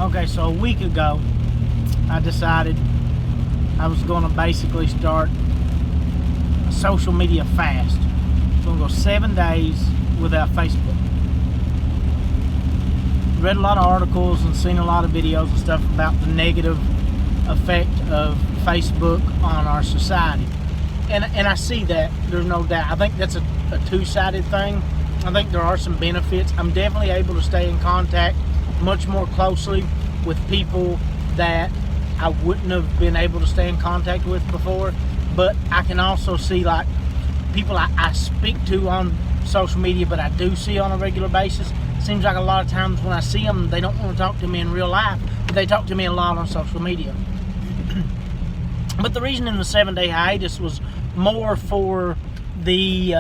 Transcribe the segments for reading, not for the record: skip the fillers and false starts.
Okay, so a week ago, I decided I was going to basically start a social media fast. I'm going to go 7 days without Facebook. Read a lot of articles and seen a lot of videos and stuff about the negative effect of Facebook on our society. And I see that, there's no doubt. I think that's a two-sided thing. I think there are some benefits. I'm definitely able to stay in contact much more closely with people that I wouldn't have been able to stay in contact with before. But I can also see, like, people I speak to on social media, but I do see on a regular basis. Seems like a lot of times when I see them, they don't want to talk to me in real life, but they talk to me a lot on social media. But the reason in the 7-day hiatus was more for the,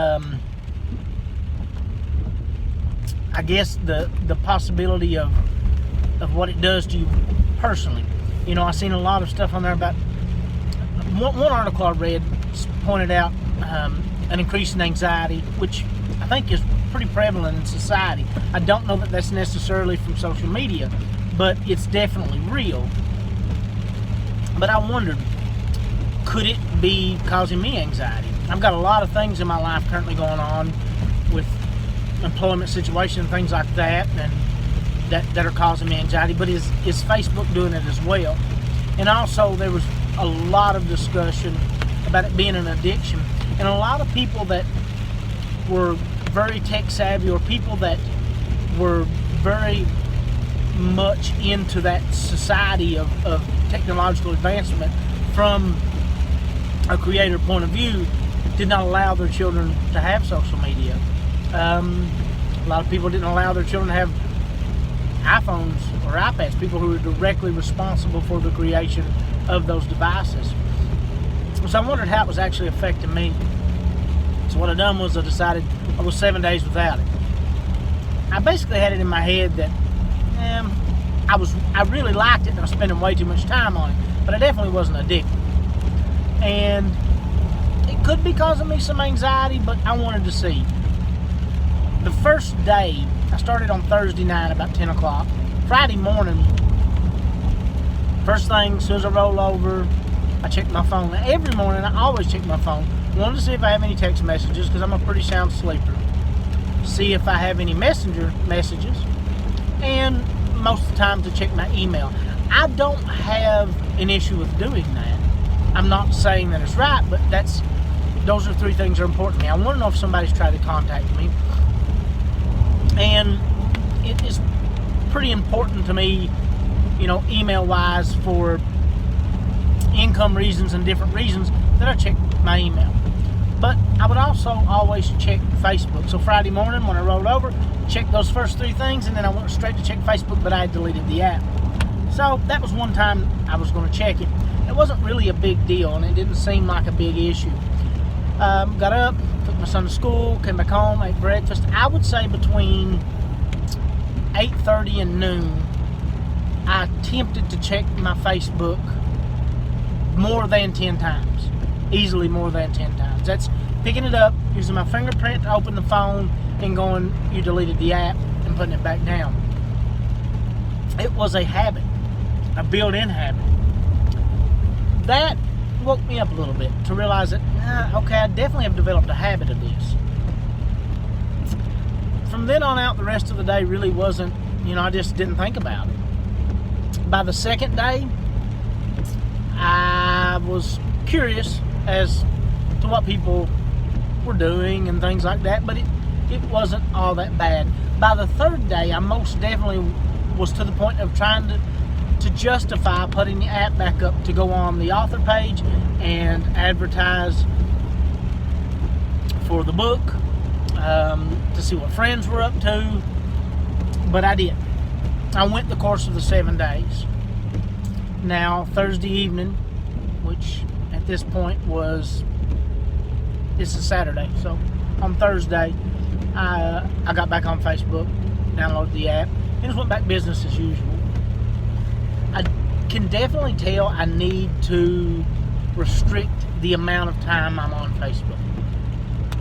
I guess, the possibility of what it does to you personally. You know, I've seen a lot of stuff on there about, one article I read pointed out an increase in anxiety, which I think is pretty prevalent in society. I don't know that that's necessarily from social media, but it's definitely real. But I wondered, could it be causing me anxiety? I've got a lot of things in my life currently going on with employment situation, things like that, and that are causing me anxiety. But is Facebook doing it as well? And also, there was a lot of discussion about it being an addiction, and a lot of people that were very tech savvy, or people that were very much into that society of technological advancement from a creator point of view, did not allow their children to have social media. A lot of people didn't allow their children to have iPhones or iPads, people who were directly responsible for the creation of those devices. So I wondered how it was actually affecting me. So what I done was I decided I was 7 days without it. I basically had it in my head that I really liked it and I was spending way too much time on it, but I definitely wasn't addicted. And it could be causing me some anxiety, but I wanted to see. The first day, I started on Thursday night about 10 o'clock. Friday morning, first thing, as soon as I roll over, I check my phone. Now, every morning, I always check my phone. Wanted to see if I have any text messages, because I'm a pretty sound sleeper. See if I have any messenger messages. And most of the time to check my email. I don't have an issue with doing that. I'm not saying that it's right, but those are three things that are important to me. I want to know if somebody's tried to contact me. And it is pretty important to me, you know, email-wise, for income reasons and different reasons, that I check my email. But I would also always check Facebook. So Friday morning when I rolled over, check those first three things, and then I went straight to check Facebook, but I had deleted the app. So that was one time I was going to check it. It wasn't really a big deal, and it didn't seem like a big issue. Got up, took my son to school, came back home, ate breakfast. I would say between 8:30 and noon, I attempted to check my Facebook more than 10 times. Easily more than 10 times. That's picking it up, using my fingerprint to open the phone, and going, you deleted the app, and putting it back down. It was a habit, a built-in habit. That woke me up a little bit to realize that, okay, I definitely have developed a habit of this. From then on out, the rest of the day really wasn't, I just didn't think about it. By the second day, I was curious as to what people were doing and things like that, but it wasn't all that bad. By the third day, I most definitely was to the point of trying to justify putting the app back up to go on the author page and advertise for the book, to see what friends were up to, but I didn't. I went the course of the 7 days. Now, Thursday evening, which at this point this is Saturday, so on Thursday, I got back on Facebook, downloaded the app, and just went back business as usual. I can definitely tell I need to restrict the amount of time I'm on Facebook,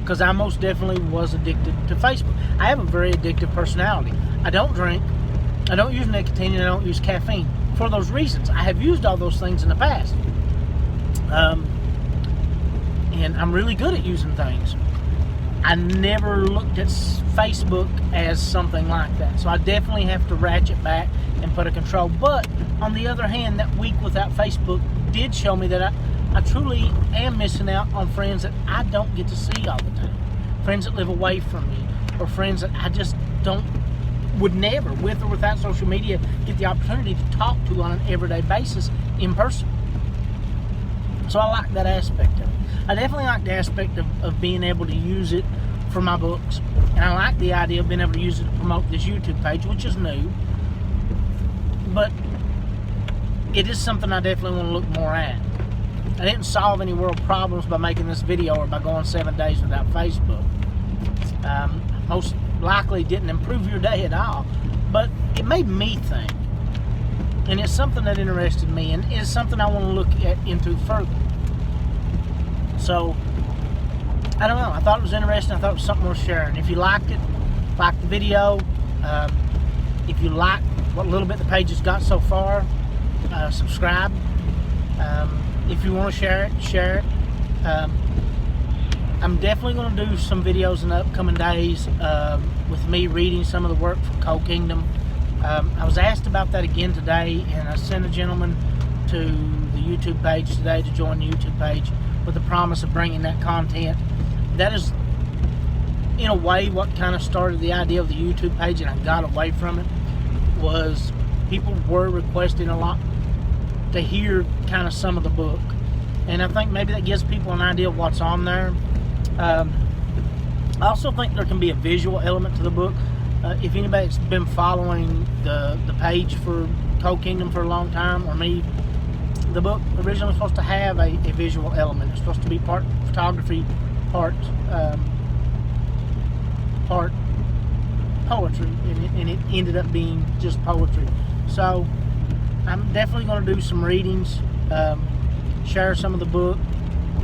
because I most definitely was addicted to Facebook. I have a very addictive personality. I don't drink. I don't use nicotine and I don't use caffeine for those reasons. I have used all those things in the past. And I'm really good at using things. I never looked at Facebook as something like that. So I definitely have to ratchet back and put a control. But on the other hand, that week without Facebook did show me that I truly am missing out on friends that I don't get to see all the time. Friends that live away from me, or friends that I just would never, with or without social media, get the opportunity to talk to on an everyday basis in person. So I like that aspect of it. I definitely like the aspect of being able to use it for my books. And I like the idea of being able to use it to promote this YouTube page, which is new. But it is something I definitely want to look more at. I didn't solve any world problems by making this video or by going 7 days without Facebook. Most likely didn't improve your day at all. But it made me think. And it's something that interested me, and it's something I want to look into further. So, I don't know. I thought it was interesting. I thought it was something worth sharing. If you liked it, like the video. If you like what little bit the page has got so far, subscribe. If you want to share it. I'm definitely going to do some videos in the upcoming days with me reading some of the work from Cold Kingdom. I was asked about that again today, and I sent a gentleman to the YouTube page today to join the YouTube page with the promise of bringing that content. That is, in a way, what kind of started the idea of the YouTube page, and I got away from it, was people were requesting a lot to hear kind of some of the book. And I think maybe that gives people an idea of what's on there. I also think there can be a visual element to the book. If anybody's been following the page for Cold Kingdom for a long time, or me, the book originally was supposed to have a visual element. It's supposed to be part photography, part poetry, and it ended up being just poetry. So I'm definitely going to do some readings, share some of the book,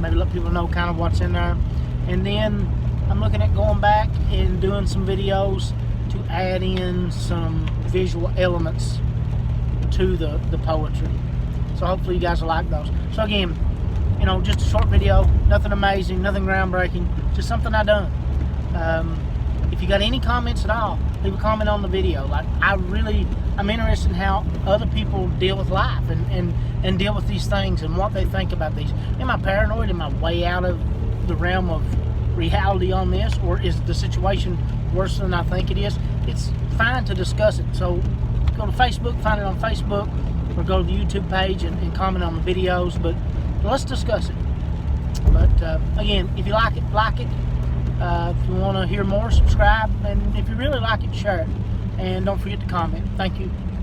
maybe let people know kind of what's in there, and then I'm looking at going back and doing some videos to add in some visual elements to the poetry. So hopefully you guys will like those. So again, just a short video, nothing amazing, nothing groundbreaking, just something I done. If you got any comments at all, leave a comment on the video. Like, I'm interested in how other people deal with life and deal with these things and what they think about these. Am I paranoid? Am I way out of the realm of reality on this, or is the situation worse than I think it is? It's fine to discuss it. So go to Facebook, find it on Facebook, or go to the YouTube page and comment on the videos. But let's discuss it. But again, if you like it, like it. If you want to hear more, subscribe. And if you really like it, share it. And don't forget to comment. Thank you.